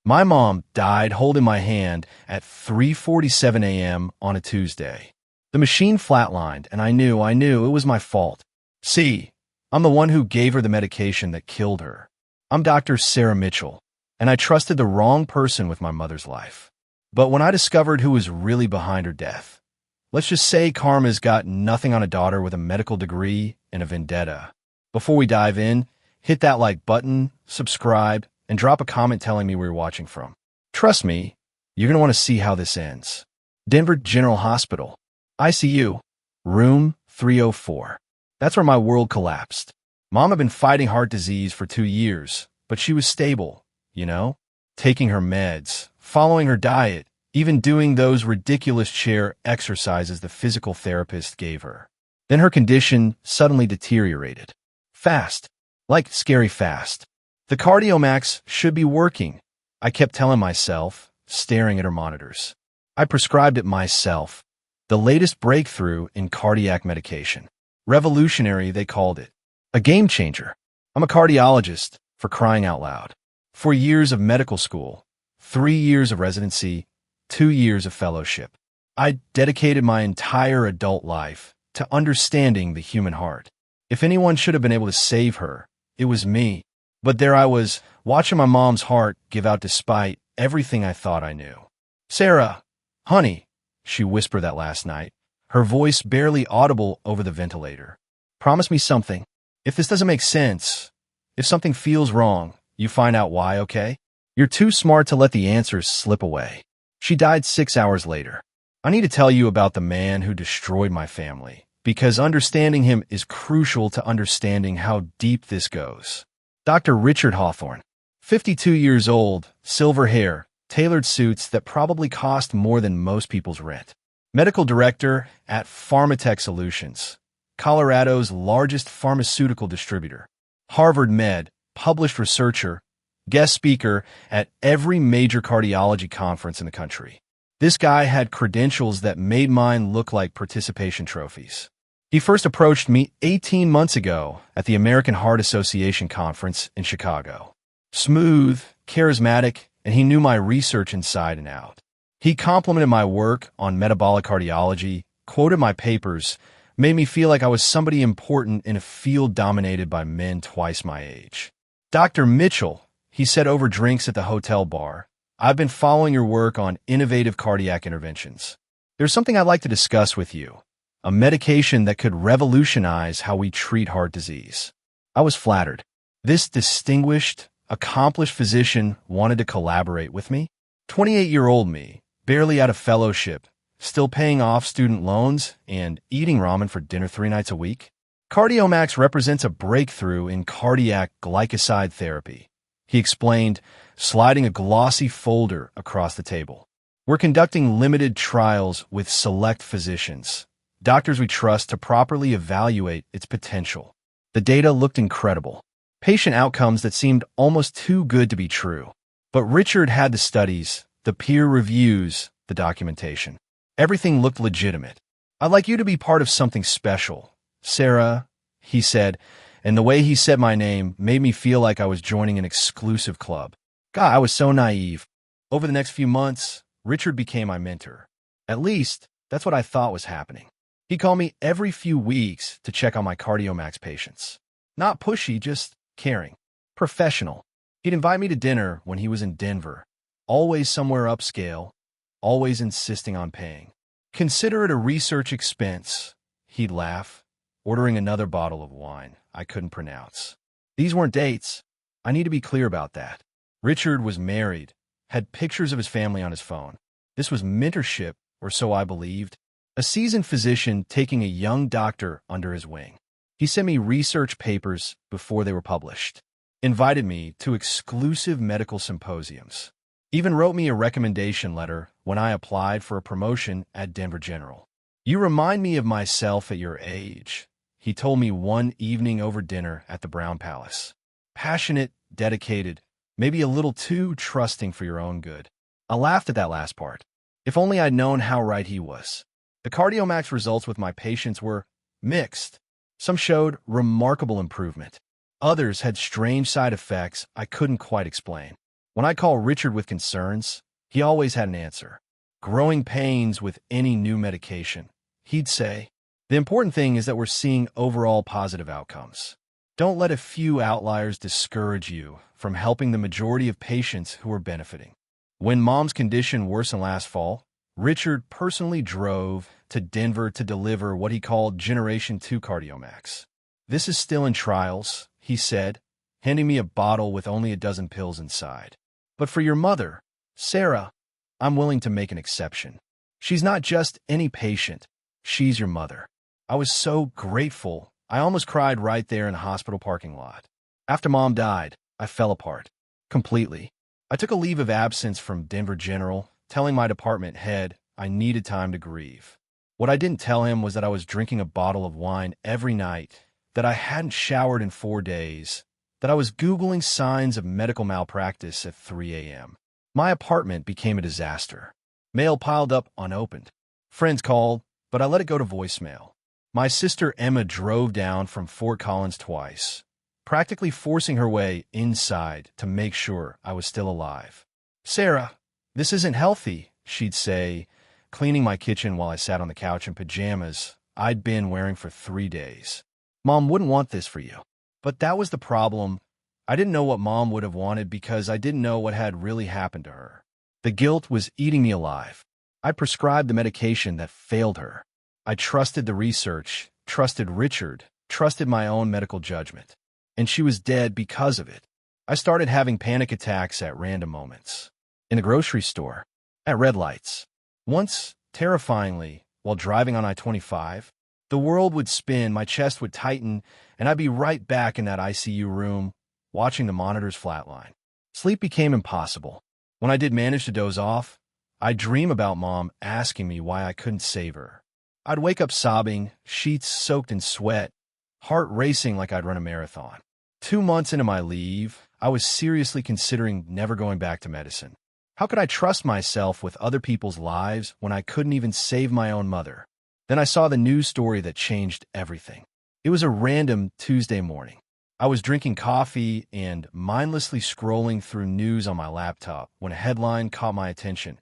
My mom died holding my hand at 3:47 a.m. on a Tuesday. The machine flatlined, and I knew it was my fault. See, I'm the one who gave her the medication that killed her. I'm Dr. Sarah Mitchell, and I trusted the wrong person with my mother's life. But when I discovered who was really behind her death, let's just say karma's got nothing on a daughter with a medical degree and a vendetta. Before we dive in, hit that like button, subscribe, and drop a comment telling me where you're watching from. Trust me, you're going to want to see how this ends. Denver General Hospital, ICU, room 304. That's where my world collapsed. Mom had been fighting heart disease for 2 years, but she was stable, taking her meds, following her diet, even doing those ridiculous chair exercises the physical therapist gave her. Then her condition suddenly deteriorated. Fast, like scary fast. The CardioMax should be working, I kept telling myself, staring at her monitors. I prescribed it myself, the latest breakthrough in cardiac medication. Revolutionary, they called it. A game changer. I'm a cardiologist, for crying out loud. 4 years of medical school, 3 years of residency, 2 years of fellowship. I dedicated my entire adult life to understanding the human heart. If anyone should have been able to save her, it was me. But there I was, watching my mom's heart give out despite everything I thought I knew. "Sarah, honey," she whispered that last night, her voice barely audible over the ventilator. "Promise me something. If this doesn't make sense, if something feels wrong, you find out why, okay? You're too smart to let the answers slip away." She died 6 hours later. I need to tell you about the man who destroyed my family, because understanding him is crucial to understanding how deep this goes. Dr. Richard Hawthorne, 52 years old, silver hair, tailored suits that probably cost more than most people's rent. Medical director at Pharmatech Solutions, Colorado's largest pharmaceutical distributor. Harvard Med, published researcher, guest speaker at every major cardiology conference in the country. This guy had credentials that made mine look like participation trophies. He first approached me 18 months ago at the American Heart Association conference in Chicago. Smooth, charismatic, and he knew my research inside and out. He complimented my work on metabolic cardiology, quoted my papers, made me feel like I was somebody important in a field dominated by men twice my age. "Dr. Mitchell," he said over drinks at the hotel bar, "I've been following your work on innovative cardiac interventions. There's something I'd like to discuss with you. A medication that could revolutionize how we treat heart disease." I was flattered. This distinguished, accomplished physician wanted to collaborate with me. 28-year-old me, barely out of fellowship, still paying off student loans and eating ramen for dinner 3 nights a week. CardioMax represents a breakthrough in cardiac glycoside therapy, he explained, sliding a glossy folder across the table. "We're conducting limited trials with select physicians, doctors we trust to properly evaluate its potential." The data looked incredible. Patient outcomes that seemed almost too good to be true. But Richard had the studies, the peer reviews, the documentation. Everything looked legitimate. "I'd like you to be part of something special, Sarah," he said, and the way he said my name made me feel like I was joining an exclusive club. God, I was so naive. Over the next few months, Richard became my mentor. At least, that's what I thought was happening. He called me every few weeks to check on my CardioMax patients. Not pushy, just caring. Professional. He'd invite me to dinner when he was in Denver, always somewhere upscale, always insisting on paying. "Consider it a research expense," he'd laugh, ordering another bottle of wine I couldn't pronounce. These weren't dates. I need to be clear about that. Richard was married, had pictures of his family on his phone. This was mentorship, or so I believed. A seasoned physician taking a young doctor under his wing. He sent me research papers before they were published, invited me to exclusive medical symposiums, even wrote me a recommendation letter when I applied for a promotion at Denver General. "You remind me of myself at your age," he told me one evening over dinner at the Brown Palace. "Passionate, dedicated, maybe a little too trusting for your own good." I laughed at that last part. If only I'd known how right he was. The CardioMax results with my patients were mixed. Some showed remarkable improvement. Others had strange side effects I couldn't quite explain. When I call Richard with concerns, he always had an answer. Growing pains with any new medication. He'd say, the important thing is that we're seeing overall positive outcomes. Don't let a few outliers discourage you from helping the majority of patients who are benefiting. When Mom's condition worsened last fall, Richard personally drove to Denver to deliver what he called Generation 2 CardioMax. This is still in trials, he said, handing me a bottle with only a dozen pills inside. But for your mother, Sarah, I'm willing to make an exception. She's not just any patient, she's your mother. I was so grateful, I almost cried right there in the hospital parking lot. After Mom died, I fell apart. Completely. I took a leave of absence from Denver General, telling my department head I needed time to grieve. What I didn't tell him was that I was drinking a bottle of wine every night, that I hadn't showered in 4 days, that I was Googling signs of medical malpractice at 3 a.m. My apartment became a disaster. Mail piled up unopened. Friends called, but I let it go to voicemail. My sister Emma drove down from Fort Collins twice, practically forcing her way inside to make sure I was still alive. Sarah, this isn't healthy, she'd say, cleaning my kitchen while I sat on the couch in pajamas I'd been wearing for 3 days. Mom wouldn't want this for you. But that was the problem. I didn't know what Mom would have wanted because I didn't know what had really happened to her. The guilt was eating me alive. I prescribed the medication that failed her. I trusted the research, trusted Richard, trusted my own medical judgment. And she was dead because of it. I started having panic attacks at random moments. In the grocery store, at red lights. Once, terrifyingly, while driving on I-25, the world would spin, my chest would tighten, and I'd be right back in that ICU room, watching the monitors flatline. Sleep became impossible. When I did manage to doze off, I'd dream about Mom asking me why I couldn't save her. I'd wake up sobbing, sheets soaked in sweat, heart racing like I'd run a marathon. 2 months into my leave, I was seriously considering never going back to medicine. How could I trust myself with other people's lives when I couldn't even save my own mother? Then I saw the news story that changed everything. It was a random Tuesday morning. I was drinking coffee and mindlessly scrolling through news on my laptop when a headline caught my attention.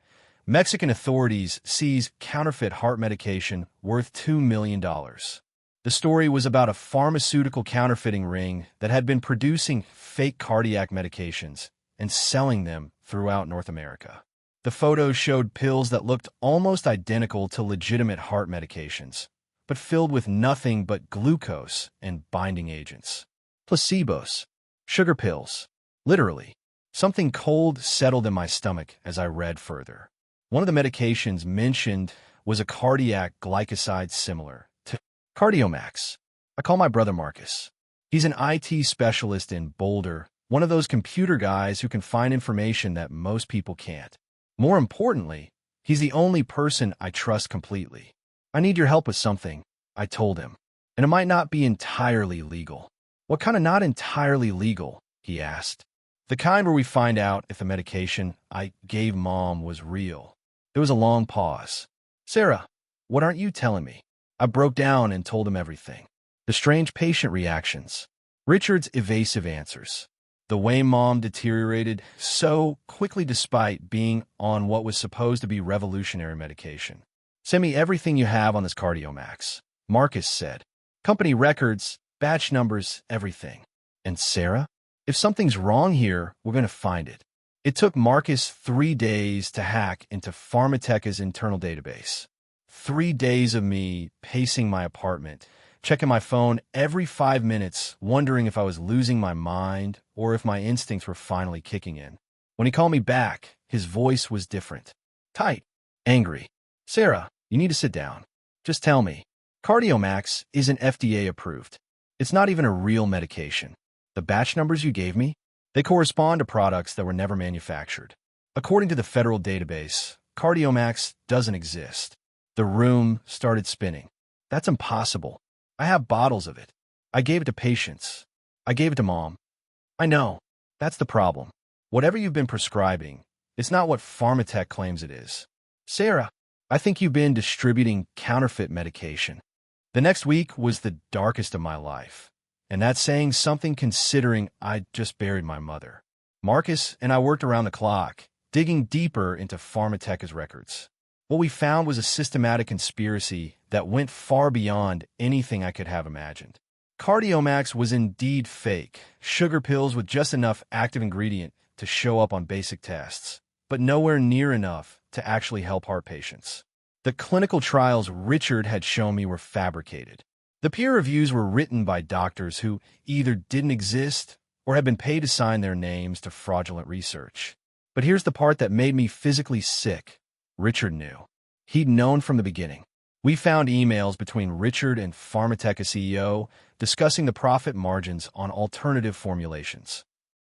Mexican authorities seize counterfeit heart medication worth $2 million. The story was about a pharmaceutical counterfeiting ring that had been producing fake cardiac medications and selling them throughout North America. The photos showed pills that looked almost identical to legitimate heart medications, but filled with nothing but glucose and binding agents. Placebos. Sugar pills. Literally. Something cold settled in my stomach as I read further. One of the medications mentioned was a cardiac glycoside similar to CardioMax. I call my brother Marcus. He's an IT specialist in Boulder, one of those computer guys who can find information that most people can't. More importantly, he's the only person I trust completely. I need your help with something, I told him. And it might not be entirely legal. What kind of not entirely legal? He asked. The kind where we find out if the medication I gave Mom was real. There was a long pause. Sarah, what aren't you telling me? I broke down and told him everything. The strange patient reactions. Richard's evasive answers. The way Mom deteriorated so quickly despite being on what was supposed to be revolutionary medication. Send me everything you have on this CardioMax, Marcus said. Company records, batch numbers, everything. And Sarah? If something's wrong here, we're going to find it. It took Marcus 3 days to hack into Pharmateca's internal database. 3 days of me pacing my apartment, checking my phone every 5 minutes, wondering if I was losing my mind or if my instincts were finally kicking in. When he called me back, his voice was different. Tight. Angry. Sarah, you need to sit down. Just tell me. CardioMax isn't FDA approved. It's not even a real medication. The batch numbers you gave me, they correspond to products that were never manufactured. According to the federal database, CardioMax doesn't exist. The room started spinning. That's impossible. I have bottles of it. I gave it to patients. I gave it to Mom. I know. That's the problem. Whatever you've been prescribing, it's not what Pharmatech claims it is. Sarah, I think you've been distributing counterfeit medication. The next week was the darkest of my life. And that's saying something considering I'd just buried my mother. Marcus and I worked around the clock, digging deeper into Pharmateca's records. What we found was a systematic conspiracy that went far beyond anything I could have imagined. Cardiomax was indeed fake, sugar pills with just enough active ingredient to show up on basic tests, but nowhere near enough to actually help heart patients. The clinical trials Richard had shown me were fabricated. The peer reviews were written by doctors who either didn't exist or had been paid to sign their names to fraudulent research. But here's the part that made me physically sick. Richard knew. He'd known from the beginning. We found emails between Richard and Pharmateca CEO discussing the profit margins on alternative formulations.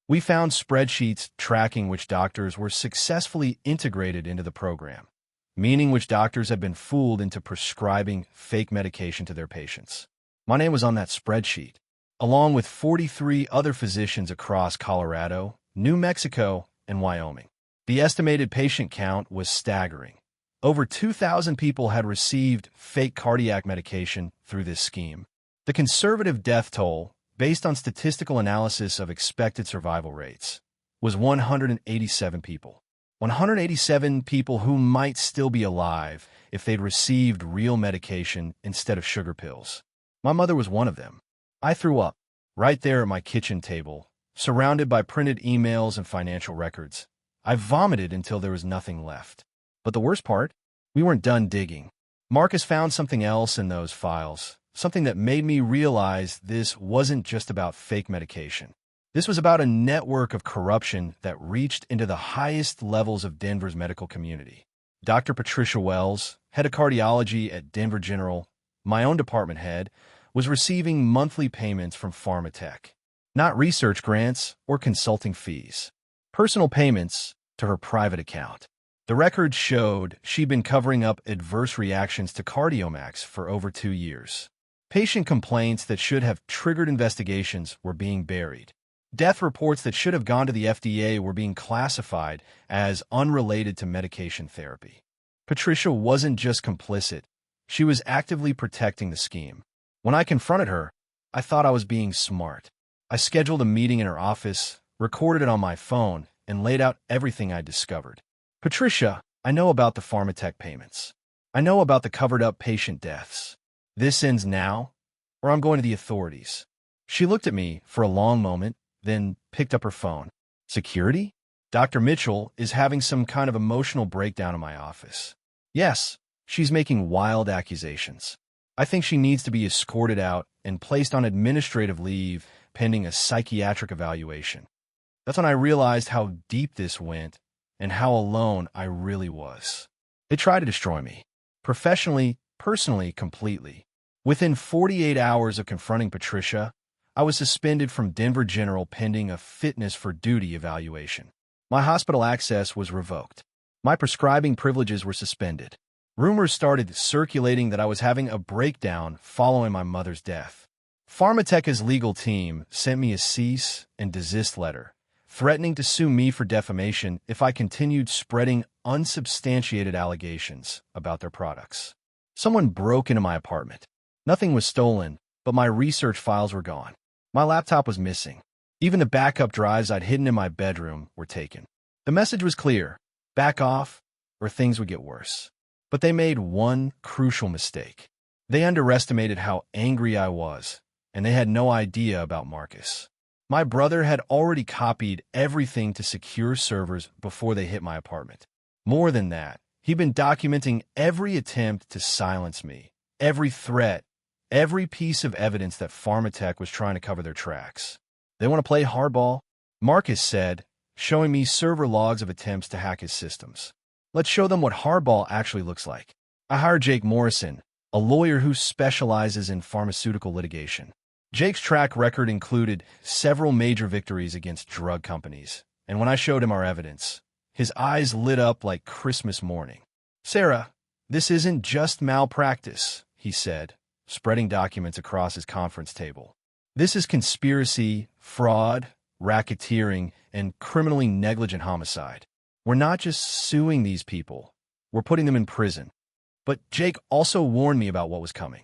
We found spreadsheets tracking which doctors were successfully integrated into the program, meaning which doctors had been fooled into prescribing fake medication to their patients. My name was on that spreadsheet, along with 43 other physicians across Colorado, New Mexico, and Wyoming. The estimated patient count was staggering. Over 2,000 people had received fake cardiac medication through this scheme. The conservative death toll, based on statistical analysis of expected survival rates, was 187 people. 187 people who might still be alive if they'd received real medication instead of sugar pills. My mother was one of them. I threw up right there at my kitchen table, surrounded by printed emails and financial records. I vomited until there was nothing left. But the worst part, we weren't done digging. Marcus found something else in those files, something that made me realize this wasn't just about fake medication. This was about a network of corruption that reached into the highest levels of Denver's medical community. Dr. Patricia Wells, head of cardiology at Denver General, my own department head, was receiving monthly payments from Pharmatech, not research grants or consulting fees. Personal payments to her private account. The records showed she'd been covering up adverse reactions to Cardiomax for over 2 years. Patient complaints that should have triggered investigations were being buried. Death reports that should have gone to the FDA were being classified as unrelated to medication therapy. Patricia wasn't just complicit. She was actively protecting the scheme. When I confronted her, I thought I was being smart. I scheduled a meeting in her office, recorded it on my phone, and laid out everything I discovered. Patricia, I know about the Pharmatech payments. I know about the covered-up patient deaths. This ends now, or I'm going to the authorities. She looked at me for a long moment, then picked up her phone. Security? Dr. Mitchell is having some kind of emotional breakdown in my office. Yes, she's making wild accusations. I think she needs to be escorted out and placed on administrative leave pending a psychiatric evaluation. That's when I realized how deep this went and how alone I really was. They tried to destroy me. Professionally, personally, completely. Within 48 hours of confronting Patricia, I was suspended from Denver General pending a fitness for duty evaluation. My hospital access was revoked. My prescribing privileges were suspended. Rumors started circulating that I was having a breakdown following my mother's death. Pharmateca's legal team sent me a cease and desist letter, threatening to sue me for defamation if I continued spreading unsubstantiated allegations about their products. Someone broke into my apartment. Nothing was stolen, but my research files were gone. My laptop was missing. Even the backup drives I'd hidden in my bedroom were taken. The message was clear: back off, or things would get worse. But they made one crucial mistake. They underestimated how angry I was, and they had no idea about Marcus. My brother had already copied everything to secure servers before they hit my apartment. More than that, he'd been documenting every attempt to silence me, every threat, every piece of evidence that Pharmatech was trying to cover their tracks. They want to play hardball? Marcus said, showing me server logs of attempts to hack his systems. Let's show them what hardball actually looks like. I hired Jake Morrison, a lawyer who specializes in pharmaceutical litigation. Jake's track record included several major victories against drug companies, and when I showed him our evidence, his eyes lit up like Christmas morning. "Sarah, this isn't just malpractice," he said, spreading documents across his conference table. "This is conspiracy, fraud, racketeering, and criminally negligent homicide. We're not just suing these people, we're putting them in prison." But Jake also warned me about what was coming.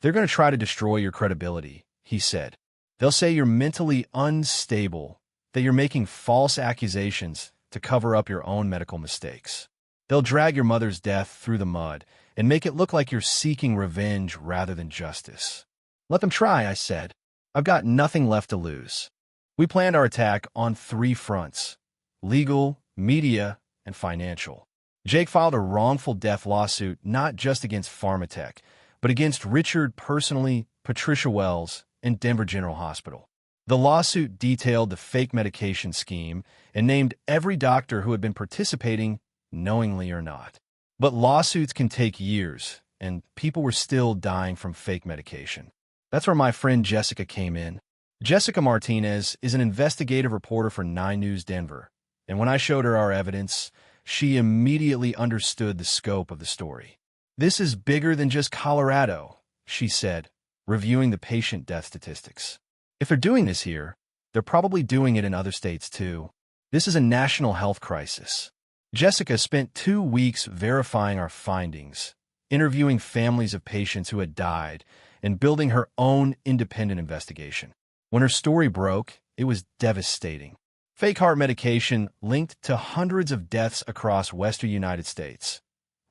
"They're going to try to destroy your credibility," he said. "They'll say you're mentally unstable, that you're making false accusations to cover up your own medical mistakes. They'll drag your mother's death through the mud and make it look like you're seeking revenge rather than justice. Let them try, I said. I've got nothing left to lose. We planned our attack on 3 fronts: legal, media, and financial. Jake filed a wrongful death lawsuit not just against Pharmatech, but against Richard personally, Patricia Wells, and Denver General Hospital. The lawsuit detailed the fake medication scheme and named every doctor who had been participating, knowingly or not. But lawsuits can take years, and people were still dying from fake medication. That's where my friend Jessica came in. Jessica Martinez is an investigative reporter for 9 News Denver, and when I showed her our evidence, she immediately understood the scope of the story. "This is bigger than just Colorado," she said, reviewing the patient death statistics. "If they're doing this here, they're probably doing it in other states too. This is a national health crisis." Jessica spent 2 weeks verifying our findings, interviewing families of patients who had died, and building her own independent investigation. When her story broke, it was devastating. Fake heart medication linked to hundreds of deaths across western United States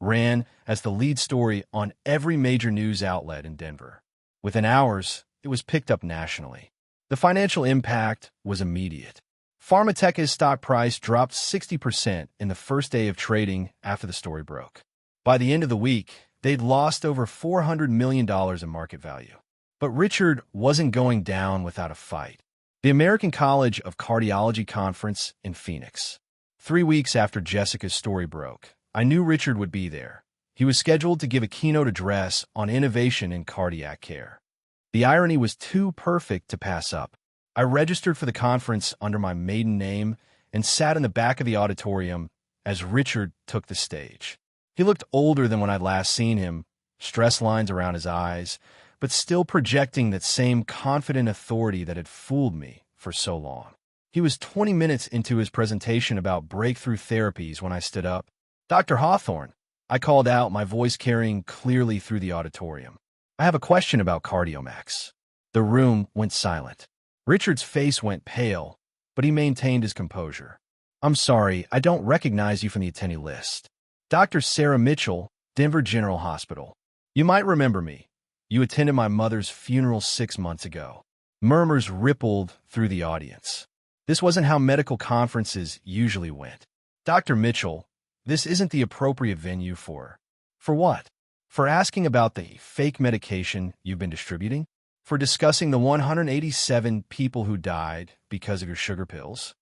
ran as the lead story on every major news outlet in Denver. Within hours, it was picked up nationally. The financial impact was immediate. Pharmatech's stock price dropped 60% in the first day of trading after the story broke. By the end of the week, they'd lost over $400 million in market value. But Richard wasn't going down without a fight. The American College of Cardiology Conference in Phoenix. 3 weeks after Jessica's story broke, I knew Richard would be there. He was scheduled to give a keynote address on innovation in cardiac care. The irony was too perfect to pass up. I registered for the conference under my maiden name and sat in the back of the auditorium as Richard took the stage. He looked older than when I'd last seen him, stress lines around his eyes, but still projecting that same confident authority that had fooled me for so long. He was 20 minutes into his presentation about breakthrough therapies when I stood up. "Dr. Hawthorne," I called out, my voice carrying clearly through the auditorium. "I have a question about CardioMax." The room went silent. Richard's face went pale, but he maintained his composure. "I'm sorry, I don't recognize you from the attendee list. Dr. Sarah Mitchell, Denver General Hospital. You might remember me. You attended my mother's funeral 6 months ago." Murmurs rippled through the audience. This wasn't how medical conferences usually went. "Dr. Mitchell, this isn't the appropriate venue for." "For what?" "For asking about the fake medication you've been distributing? For discussing the 187 people who died because of your sugar pills?"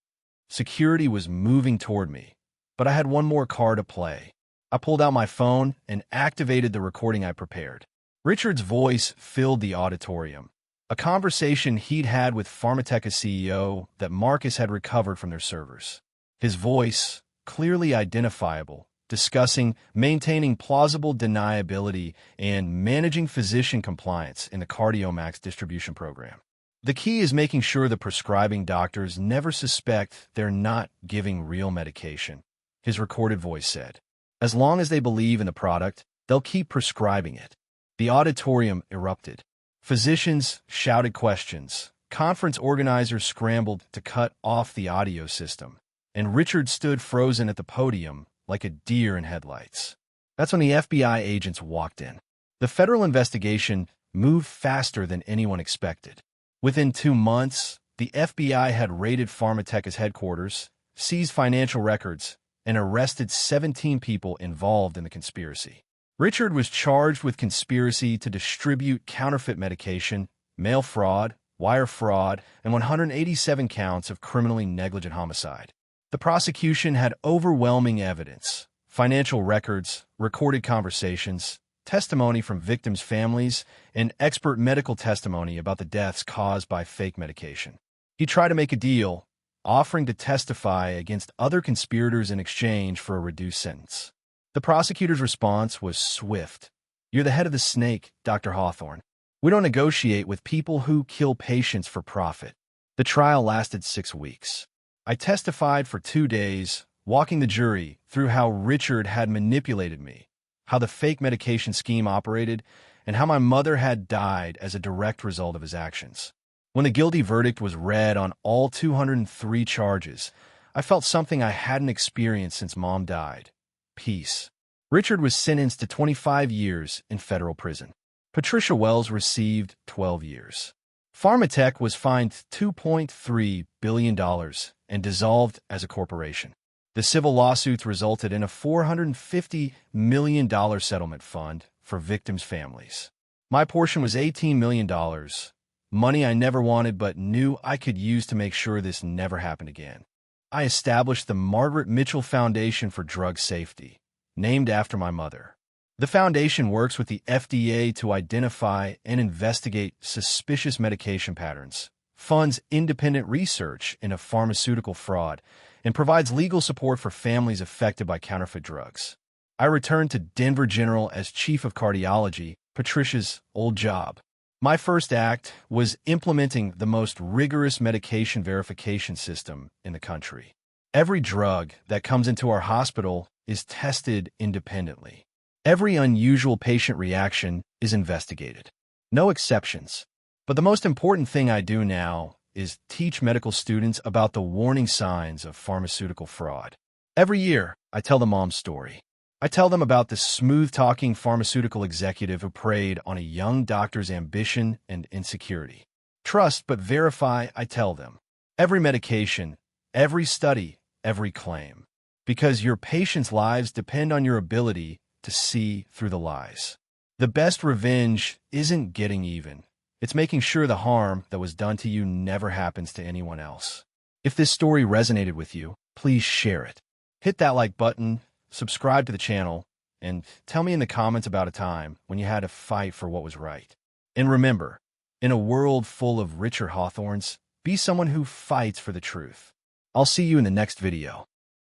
Security was moving toward me, but I had one more card to play. I pulled out my phone and activated the recording I prepared. Richard's voice filled the auditorium, a conversation he'd had with Pharmatech's CEO that Marcus had recovered from their servers. His voice, clearly identifiable, discussing maintaining plausible deniability and managing physician compliance in the CardioMax distribution program. "The key is making sure the prescribing doctors never suspect they're not giving real medication," his recorded voice said. "As long as they believe in the product, they'll keep prescribing it." The auditorium erupted. Physicians shouted questions. Conference organizers scrambled to cut off the audio system, and Richard stood frozen at the podium like a deer in headlights. That's when the FBI agents walked in. The federal investigation moved faster than anyone expected. Within 2 months, the FBI had raided Pharmatech's headquarters, seized financial records, and arrested 17 people involved in the conspiracy. Richard was charged with conspiracy to distribute counterfeit medication, mail fraud, wire fraud, and 187 counts of criminally negligent homicide. The prosecution had overwhelming evidence: financial records, recorded conversations, testimony from victims' families, and expert medical testimony about the deaths caused by fake medication. He tried to make a deal, offering to testify against other conspirators in exchange for a reduced sentence. The prosecutor's response was swift. "You're the head of the snake, Dr. Hawthorne. We don't negotiate with people who kill patients for profit." The trial lasted 6 weeks. I testified for 2 days, walking the jury through how Richard had manipulated me, how the fake medication scheme operated, and how my mother had died as a direct result of his actions. When the guilty verdict was read on all 203 charges, I felt something I hadn't experienced since Mom died. Peace. Richard was sentenced to 25 years in federal prison. Patricia Wells received 12 years. Pharmatech was fined $2.3 billion and dissolved as a corporation. The civil lawsuits resulted in a $450 million settlement fund for victims' families. My portion was $18 million, money I never wanted but knew I could use to make sure this never happened again. I established the Margaret Mitchell Foundation for Drug Safety, named after my mother. The foundation works with the FDA to identify and investigate suspicious medication patterns, funds independent research into pharmaceutical fraud, and provides legal support for families affected by counterfeit drugs. I returned to Denver General as Chief of Cardiology, Patricia's old job. My first act was implementing the most rigorous medication verification system in the country. Every drug that comes into our hospital is tested independently. Every unusual patient reaction is investigated. No exceptions. But the most important thing I do now is teach medical students about the warning signs of pharmaceutical fraud. Every year, I tell the Mom's story. I tell them about the smooth-talking pharmaceutical executive who preyed on a young doctor's ambition and insecurity. Trust but verify, I tell them. Every medication, every study, every claim. Because your patients' lives depend on your ability to see through the lies. The best revenge isn't getting even. It's making sure the harm that was done to you never happens to anyone else. If this story resonated with you, please share it. Hit that like button, subscribe to the channel, and tell me in the comments about a time when you had to fight for what was right. And remember, in a world full of Richard Hawthorns, be someone who fights for the truth. I'll see you in the next video.